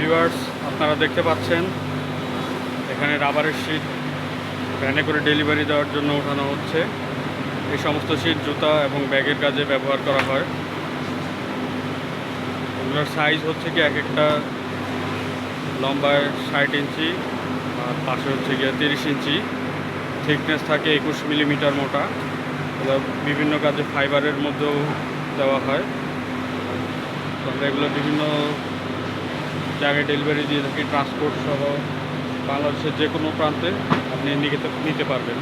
Viewers, আপনারা দেখতে পাচ্ছেন এখানে রাবারের শীট ভ্যানে করে ডেলিভারি দেওয়ার জন্য ওঠানো হচ্ছে। এই সমস্ত শীট জুতা এবং ব্যাগের কাজে ব্যবহার করা হয়। এগুলোর সাইজ হচ্ছে কি এক একটা লম্বায় 60 ইঞ্চি আর পাশে হচ্ছে গিয়ে 30 ইঞ্চি, থিকনেস থাকে 21 মিলিমিটার মোটা। এগুলো বিভিন্ন কাজে ফাইবারের মধ্যেও দেওয়া হয়। আমরা এগুলো বিভিন্ন জায়গায় ডেলিভারি দিয়ে থাকি, ট্রান্সপোর্ট সহ বাংলাদেশের যে কোনো প্রান্তে আপনি নিতে পারবেন।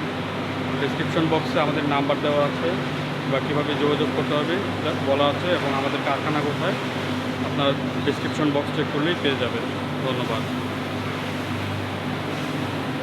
ডেসক্রিপশন বক্সে আমাদের নাম্বার দেওয়া আছে বা কীভাবে যোগাযোগ করতে হবে বলা আছে, এবং আমাদের কারখানা কোথায় আপনার ডেসক্রিপশন বক্স চেক করলেই পেয়ে যাবেন। ধন্যবাদ।